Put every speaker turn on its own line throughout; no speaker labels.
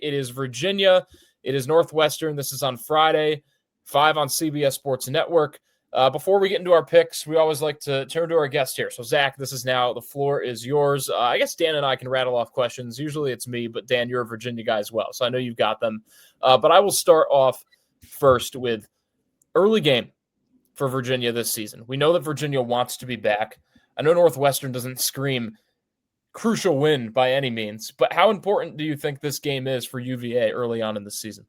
It is Virginia. It is Northwestern. This is on Friday, 5 on CBS Sports Network. Before we get into our picks, we always like to turn to our guest here. So, Zach, the floor is yours. I guess Dan and I can rattle off questions. Usually it's me, but Dan, you're a Virginia guy as well, so I know you've got them. But I will start off first with early game for Virginia this season. We know that Virginia wants to be back. I know Northwestern doesn't scream crucial win by any means, but how important do you think this game is for UVA early on in the season?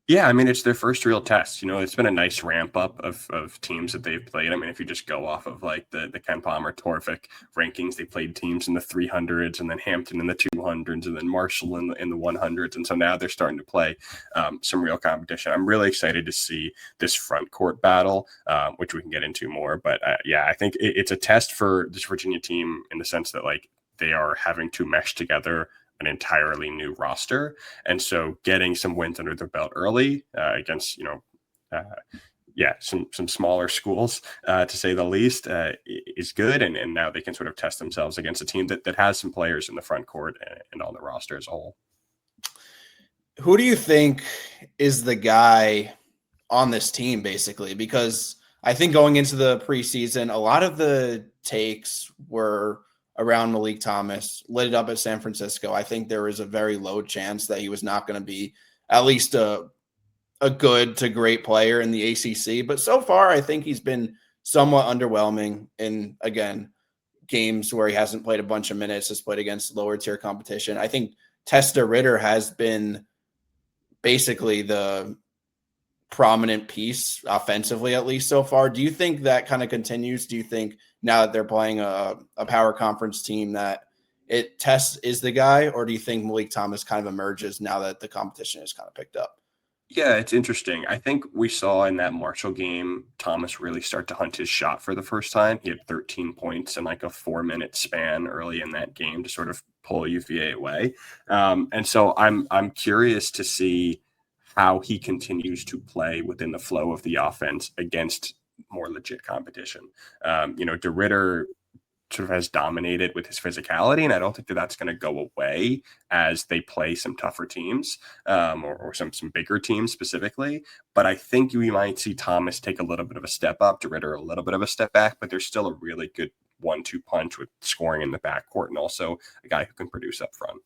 Yeah, I mean, it's their first real test. It's been a nice ramp up of teams that they've played. I mean, if you just go off of like the Ken Palmer Torvik rankings, they played teams in the 300s and then Hampton in the 200s and then Marshall in the 100s. And so now they're starting to play some real competition. I'm really excited to see this front court battle, which we can get into more. But yeah, I think it's a test for this Virginia team in the sense that like they are having to mesh together an entirely new roster. And so getting some wins under their belt early against, some smaller schools, to say the least, is good. And now they can sort of test themselves against a team that has some players in the front court and on the roster as a whole.
Who do you think is the guy on this team, basically? Because I think going into the preseason, a lot of the takes were around Malik Thomas, lit it up at San Francisco. I think there was a very low chance that he was not going to be at least a good to great player in the ACC. But so far, I think he's been somewhat underwhelming in, again, games where he hasn't played a bunch of minutes, has played against lower tier competition. I think Testa Ritter has been basically the prominent piece offensively, at least so far. Do you think that kind of continues? Do you think now that they're playing a power conference team that Test is the guy, or do you think Malik Thomas kind of emerges now that the competition is kind of picked up?
Yeah, it's interesting. I think we saw in that Marshall game, Thomas really start to hunt his shot for the first time. He had 13 points in like a 4-minute span early in that game to sort of pull UVA away. And so I'm curious to see how he continues to play within the flow of the offense against more legit competition. DeRitter sort of has dominated with his physicality, and I don't think that's going to go away as they play some tougher teams, or some bigger teams specifically. But I think we might see Thomas take a little bit of a step up, DeRitter a little bit of a step back, but there's still a really good 1-2 punch with scoring in the backcourt and also a guy who can produce up front.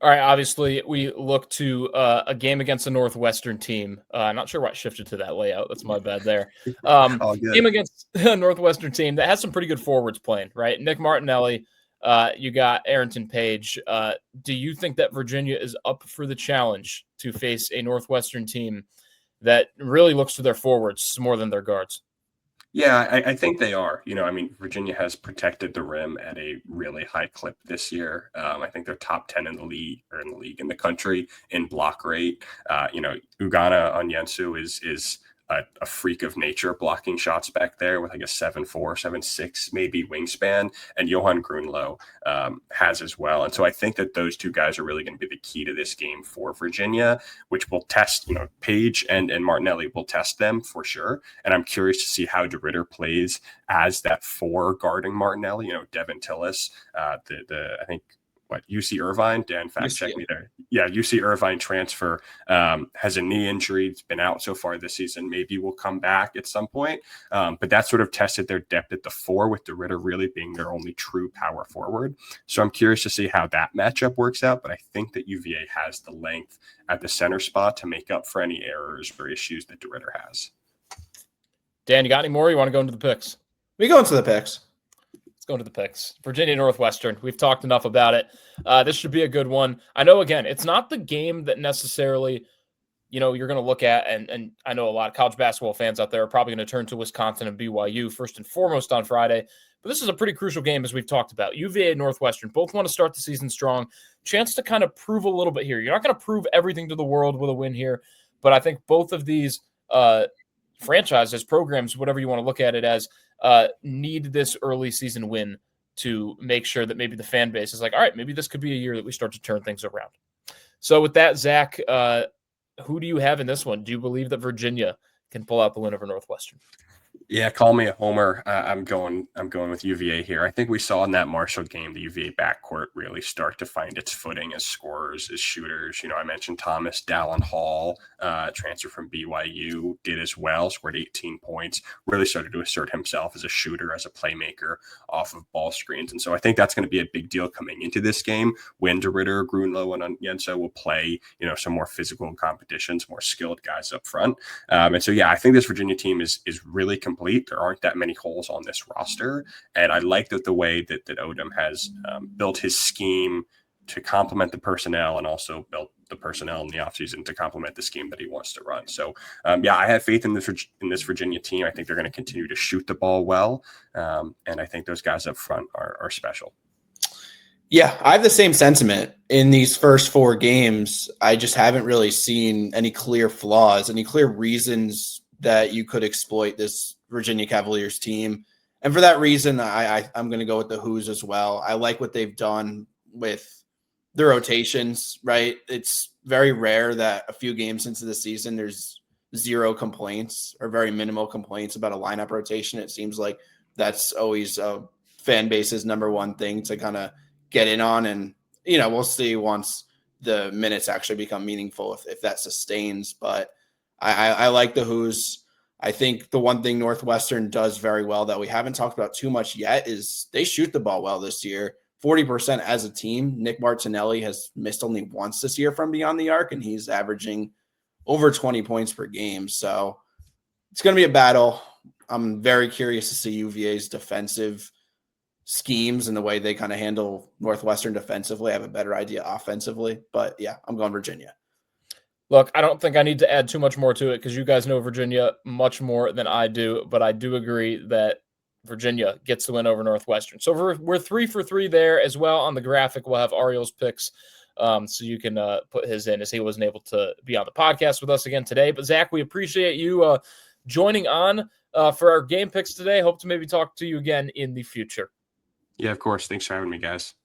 All right, obviously, we look to a game against a Northwestern team. I'm not sure why I shifted to that layout. That's my bad there. Game against a Northwestern team that has some pretty good forwards playing, right? Nick Martinelli, you got Arrington Page. Do you think that Virginia is up for the challenge to face a Northwestern team that really looks to their forwards more than their guards?
Yeah, I think they are. Virginia has protected the rim at a really high clip this year. I think they're top 10 in the league in the country in block rate. Ugana Onyensu is a freak of nature blocking shots back there with like a 7'4", 7'6", maybe wingspan, and Johan Grunlow has as well. And so I think that those two guys are really going to be the key to this game for Virginia, which will test, Page and Martinelli will test them for sure. And I'm curious to see how DeRitter plays as that 4 guarding Martinelli. Devin Tillis, I think, UC Irvine? Dan, fact check me there. Yeah, UC Irvine transfer, has a knee injury. It's been out so far this season. Maybe will come back at some point. But that sort of tested their depth at the 4 with DeRitter really being their only true power forward. So I'm curious to see how that matchup works out. But I think that UVA has the length at the center spot to make up for any errors or issues that DeRitter has. Dan, you got any more? You want to go into the picks?
We go into the picks.
Go to the picks. Virginia Northwestern. We've talked enough about it. This should be a good one. I know, again, it's not the game that necessarily, you're going to look at, and I know a lot of college basketball fans out there are probably going to turn to Wisconsin and BYU first and foremost on Friday. But this is a pretty crucial game, as we've talked about. UVA and Northwestern both want to start the season strong. Chance to kind of prove a little bit here. You're not going to prove everything to the world with a win here, but I think both of these franchises, programs, whatever you want to look at it as, need this early season win to make sure that maybe the fan base is like, all right, maybe this could be a year that we start to turn things around. So with that, Zach, who do you have in this one? Do you believe that Virginia can pull out the win over Northwestern?
Yeah, call me a homer. I'm going with UVA here. I think we saw in that Marshall game the UVA backcourt really start to find its footing as scorers, as shooters. I mentioned Thomas Dallin Hall, transfer from BYU, did as well, scored 18 points, really started to assert himself as a shooter, as a playmaker off of ball screens. And so I think that's going to be a big deal coming into this game when DeRitter, Grunlow, and Yenso will play, some more physical competitions, more skilled guys up front. And so, yeah, I think this Virginia team is really complete. There aren't that many holes on this roster. And I like the way that Odom has built his scheme to complement the personnel and also built the personnel in the offseason to complement the scheme that he wants to run. So, yeah, I have faith in this Virginia team. I think they're going to continue to shoot the ball well. And I think those guys up front are special.
Yeah, I have the same sentiment. In these first 4 games, I just haven't really seen any clear flaws, any clear reasons that you could exploit this Virginia Cavaliers team. And for that reason, I'm going to go with the Hoos as well. I like what they've done with the rotations, right? It's very rare that a few games into the season, there's 0 complaints or very minimal complaints about a lineup rotation. It seems like that's always a fan base's number one thing to kind of get in on. And, we'll see once the minutes actually become meaningful if that sustains. But I like the Hoos. I think the one thing Northwestern does very well that we haven't talked about too much yet is they shoot the ball well this year. 40% as a team. Nick Martinelli has missed only once this year from beyond the arc, and he's averaging over 20 points per game. So it's going to be a battle. I'm very curious to see UVA's defensive schemes and the way they kind of handle Northwestern defensively. I have a better idea offensively. But, yeah, I'm going Virginia.
Look, I don't think I need to add too much more to it because you guys know Virginia much more than I do, but I do agree that Virginia gets the win over Northwestern. So we're 3 for 3 there as well. On the graphic, we'll have Ariel's picks, so you can put his in as he wasn't able to be on the podcast with us again today. But, Zach, we appreciate you joining on for our game picks today. Hope to maybe talk to you again in the future.
Yeah, of course. Thanks for having me, guys.